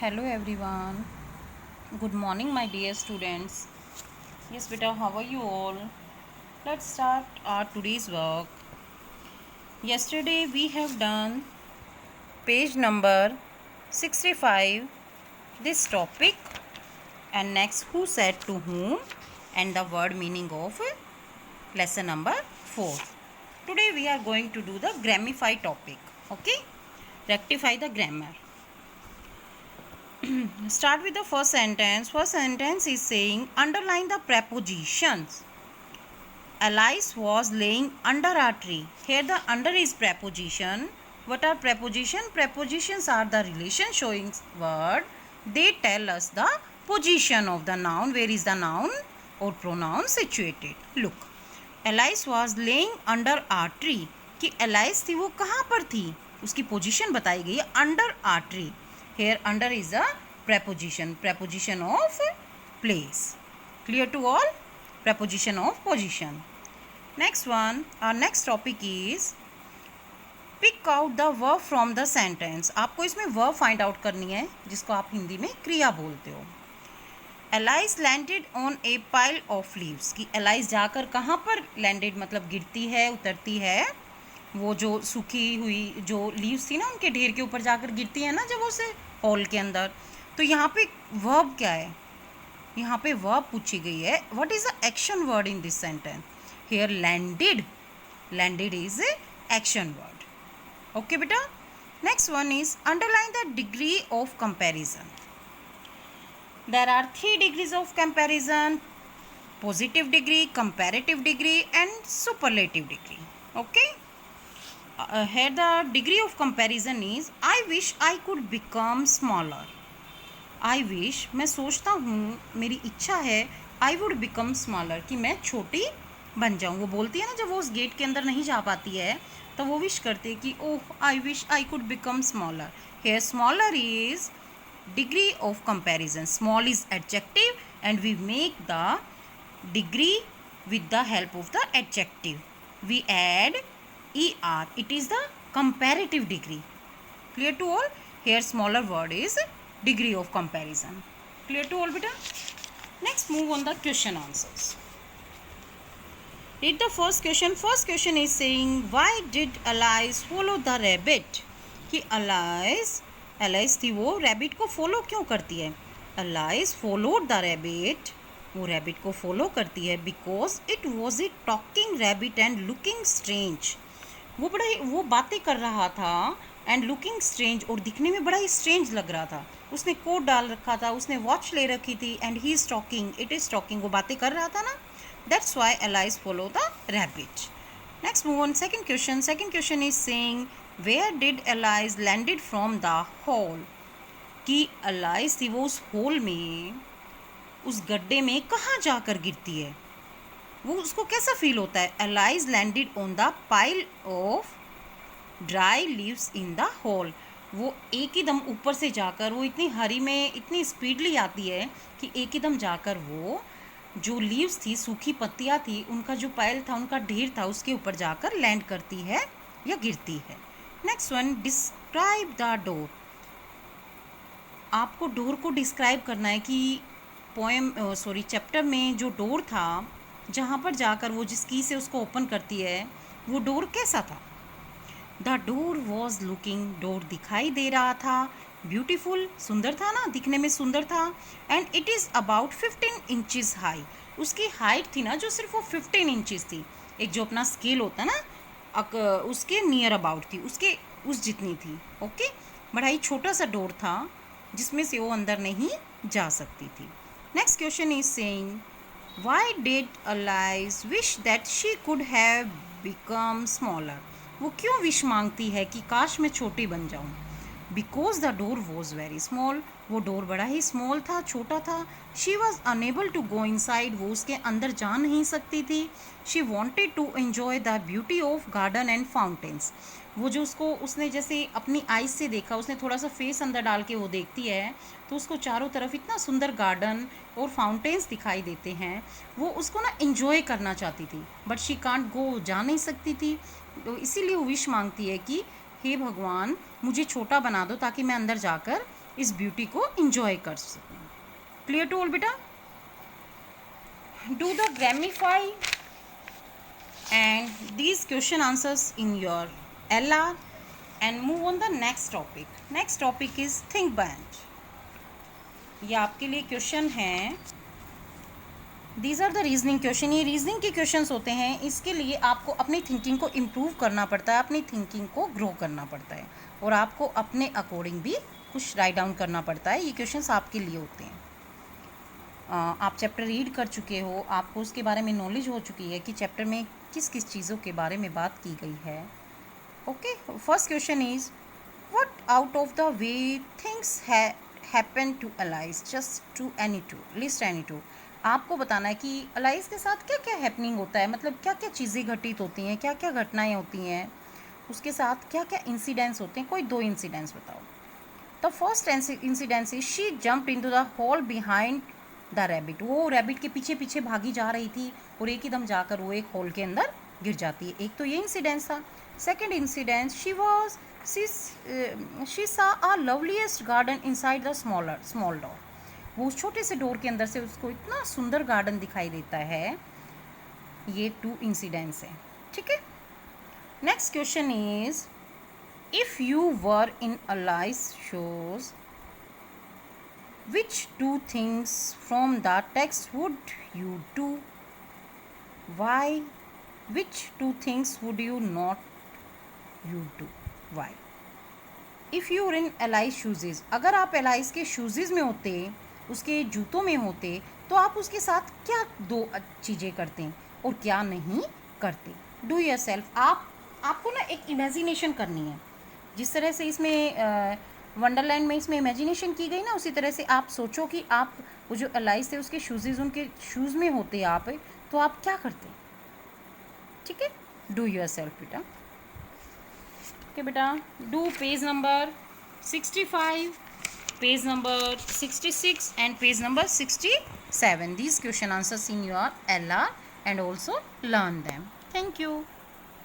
Hello everyone. Good morning, my dear students. Yes, beta, how are you all? Let's start our today's work. Yesterday we have done page number 65, this topic, and next who said to whom, and the word meaning of lesson number 4. Today we are going to do the grammify topic. Okay? Rectify the grammar. Start with the first sentence. First sentence is saying underline the prepositions. Alice was laying under a tree. Here the under is preposition. What are preposition? Prepositions are the relation showing word. They tell us the position of the noun. Where is the noun or pronoun situated? Look. Alice was laying under a tree. कि Alice थी वो कहाँ पर थी? उसकी position बताई गई है under a tree. Here under is a preposition of place. Clear to all? Preposition of position. Next one, our next topic is pick out the verb from the sentence. आपको इसमें verb find out करनी है जिसको आप हिंदी में क्रिया बोलते हो. Alice landed on a pile of leaves. कि Alice जाकर कहाँ पर landed मतलब गिरती है, उतरती है. वो जो सूखी हुई जो लीव्स थी ना उनके ढेर के ऊपर जाकर गिरती है ना जब उसे हॉल के अंदर. तो यहाँ पे वर्ब क्या है? यहाँ पे वर्ब पूछी गई है. What is the action word in this sentence? Here landed is action word. Okay बेटा. Next one is underline the degree of comparison. There are 3 degrees of comparison. Positive degree, comparative degree and superlative degree. Okay. Here the degree of comparison is I wish I could become smaller. I wish मैं सोचता हूँ, मेरी इच्छा है I would become smaller कि मैं छोटी बन जाऊँ. वो बोलती है ना जब वो उस गेट के अंदर नहीं जा पाती है तो वो विश करती है कि ओह I wish I could become smaller. Here smaller is degree of comparison. Small is adjective and we make the degree with the help of the adjective. We add ER. It is the comparative degree. Clear to all? Here smaller word is degree of comparison. Clear to all beta? Next move on the question answers. Read the first question. First question is saying why did Alice follow the rabbit? कि Alice थी वो rabbit को follow क्यों करती है? Alice followed the rabbit. वो rabbit को follow करती है because it was a talking rabbit and looking strange. वो बातें कर रहा था एंड लुकिंग स्ट्रेंज और दिखने में बड़ा ही स्ट्रेंज लग रहा था. उसने कोट डाल रखा था, उसने वॉच ले रखी थी and he is talking, it is talking. वो बातें कर रहा था ना. That's why Alice follow the rabbit. Next move on second question. Second question is saying where did Alice landed from the hole. कि एलाइज थी वो उस होल में, उस गड्ढे में कहाँ जाकर गिरती है. वो उसको कैसा फील होता है. Alice landed on the pile of dry leaves in the hole. वो एक ही दम ऊपर से जाकर, वो इतनी हरी में इतनी स्पीडली आती है कि एक ही दम जाकर वो जो लीव्स थी, सूखी पत्तियाँ थी, उनका जो पाइल था, उनका ढेर था, उसके ऊपर जाकर लैंड करती है या गिरती है. Next one, describe the door. आपको डोर को डिस्क्राइब करना है कि चैप्टर में जो डोर था जहाँ पर जाकर वो जिस की से उसको ओपन करती है वो डोर कैसा था. The door was looking. Door दिखाई दे रहा था. ब्यूटीफुल, सुंदर था ना, दिखने में सुंदर था. And it is about 15 inches high. उसकी हाइट थी ना जो सिर्फ वो 15 इंचज़ थी. एक जो अपना स्केल होता ना उसके नियर अबाउट थी, उसके उस जितनी थी. ओके. बड़ा ही छोटा सा डोर था जिसमें से वो अंदर नहीं जा सकती थी. Next question is saying Why did Alice wish that she could have become smaller? वो क्यों विश मांगती है कि काश मैं छोटी बन जाऊँ. Because the door was very small. वो डोर बड़ा ही स्मॉल था, छोटा था. She was unable to go inside. वो उसके अंदर जा नहीं सकती थी. She wanted to enjoy the beauty of garden and fountains. वो जो उसने जैसे अपनी आइज से देखा, उसने थोड़ा सा फेस अंदर डाल के वो देखती है तो उसको चारों तरफ इतना सुंदर गार्डन और फाउंटेन्स दिखाई देते हैं. वो उसको ना एंजॉय करना चाहती थी बट शी कांट गो, जा नहीं सकती थी. तो इसीलिए वो विश मांगती है कि हे भगवान मुझे छोटा बना दो ताकि मैं अंदर जाकर इस ब्यूटी को इंजॉय कर सकें। क्लियर टू ऑल बेटा? Do the grammify and these question answers in your LR and move on the next topic. Next topic is think band. ये आपके लिए क्वेश्चन हैं। These are the reasoning question. ये reasoning के questions होते हैं। इसके लिए आपको अपनी थिंकिंग को इम्प्रूव करना पड़ता है, अपनी थिंकिंग को ग्रो करना पड़ता है और आपको अपने अकॉर्डिंग भी कुछ राइट डाउन करना पड़ता है। ये क्वेश्चंस आपके लिए होते हैं। आप चैप्टर रीड कर चुके हो, आपको उसके बारे में नॉलेज हो चुकी है कि चैप्टर में किस किस चीज़ों के बारे में बात की गई है। Okay, first question is what out of the way things happen to Alice, just two any two, list any two. आपको बताना है कि एलाइज के साथ क्या क्या हैपनिंग होता है, मतलब क्या क्या चीज़ें घटित होती हैं, क्या क्या घटनाएं होती हैं, उसके साथ क्या क्या इंसिडेंट्स होते हैं। कोई 2 इंसिडेंट्स बताओ। The first incident is she jumped into the hall behind the rabbit. वो रैबिट के पीछे पीछे भागी जा रही थी और एक ही दम जाकर वो एक होल के अंदर गिर जाती है। एक तो ये इंसिडेंट था। Second incident, she saw a loveliest garden inside the small door. वो उस छोटे से डोर के अंदर से उसको इतना सुंदर गार्डन दिखाई देता है। ये 2 इंसिडेंट्स हैं, ठीक है। Next question is if you were in allies shows, which 2 things from the text would you do? Why? Which 2 things would you not you do? Why? If you were in Ali's shoes, अगर आप allies के shoes में होते, उसके जूतों में होते, तो आप उसके साथ क्या 2 चीज़ें करते हैं और क्या नहीं करते। Do your self. आपको ना एक इमेजिनेशन करनी है। जिस तरह से इसमें वंडरलैंड में इसमें इमेजिनेशन की गई ना, उसी तरह से आप सोचो कि आप वो जो एलाइज थे उसके शूज़ उनके शूज़ में होते आप, तो आप क्या करते। ठीक है, डू योर सेल्फ बेटा। ओके बेटा, do page number 65, page number 66 and page number 67. These question answers in your LR and also learn them. Thank you.